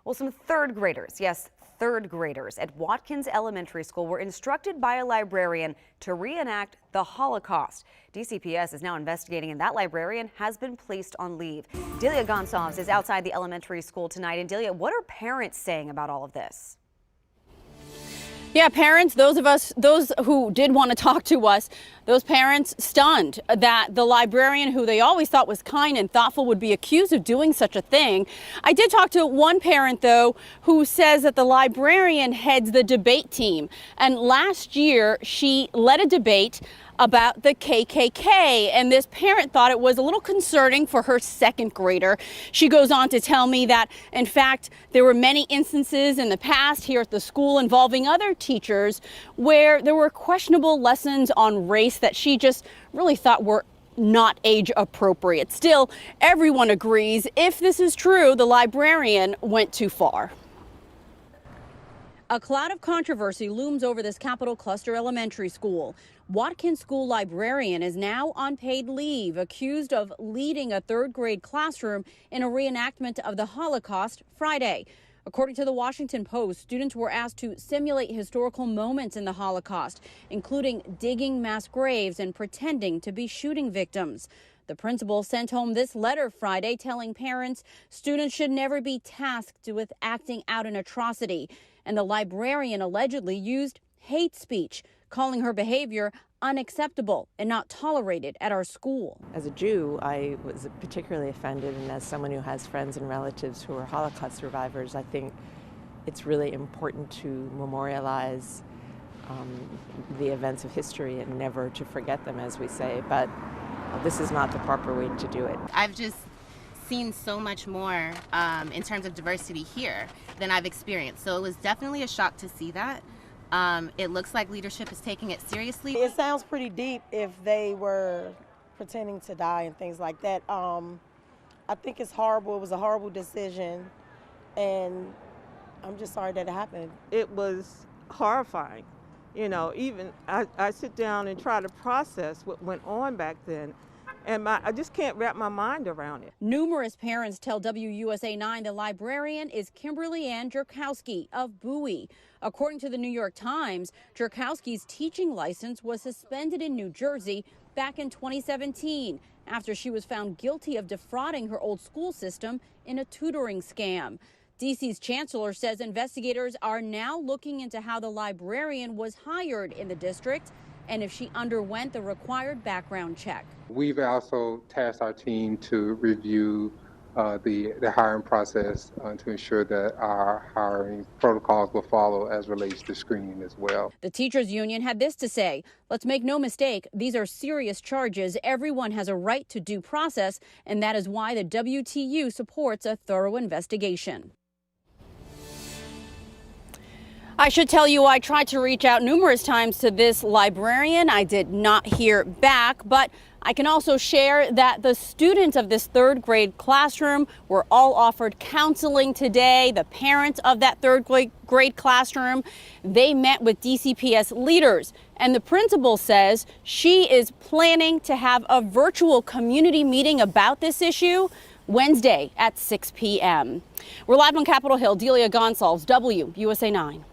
Well, some third graders, yes, third graders at Watkins Elementary School were instructed by a librarian to reenact the Holocaust. DCPS is now investigating, and that librarian has been placed on leave. Delia Gonsalves is outside the elementary school tonight. And Delia, what are parents saying about all of this? Yeah, parents, those who did want to talk to us, those parents stunned that the librarian, who they always thought was kind and thoughtful, would be accused of doing such a thing. I did talk to one parent, though, who says that the librarian heads the debate team. And last year, she led a debate about the KKK, and this parent thought it was a little concerning for her second grader. She goes on to tell me that, in fact, there were many instances in the past here at the school involving other teachers where there were questionable lessons on race that she just really thought were not age appropriate. Still, everyone agrees, if this is true, the librarian went too far. A cloud of controversy looms over this Capitol Cluster Elementary School. Watkins School librarian is now on paid leave, accused of leading a third grade classroom in a reenactment of the Holocaust Friday. According to the Washington Post, students were asked to simulate historical moments in the Holocaust, including digging mass graves and pretending to be shooting victims. The principal sent home this letter Friday telling parents students should never be tasked with acting out an atrocity. And the librarian allegedly used hate speech, calling her behavior unacceptable and not tolerated at our school. As a Jew, I was particularly offended, and as someone who has friends and relatives who are Holocaust survivors, I think it's really important to memorialize the events of history and never to forget them, as we say, but this is not the proper way to do it. I've just seen so much more in terms of diversity here than I've experienced, so it was definitely a shock to see that. It looks like leadership is taking it seriously. It sounds pretty deep if they were pretending to die and things like that. I think it's horrible. It was a horrible decision, and I'm just sorry that it happened. It was horrifying. You know, even I sit down and try to process what went on back then, and I just can't wrap my mind around it. Numerous parents tell WUSA 9 the librarian is Kimberly Ann Jerkowski of Bowie. According to the New York Times, Jerkowski's teaching license was suspended in New Jersey back in 2017 after she was found guilty of defrauding her old school system in a tutoring scam. DC's chancellor says investigators are now looking into how the librarian was hired in the district and if she underwent the required background check. We've also tasked our team to review the hiring process to ensure that our hiring protocols will follow as relates to screening as well. The teachers union had this to say: let's make no mistake, these are serious charges. Everyone has a right to due process, and that is why the WTU supports a thorough investigation. I should tell you, I tried to reach out numerous times to this librarian. I did not hear back, but I can also share that the students of this third grade classroom were all offered counseling today. The parents of that third grade classroom, they met with DCPS leaders, and the principal says she is planning to have a virtual community meeting about this issue Wednesday at 6 p.m. We're live on Capitol Hill. Delia Gonsalves, WUSA 9.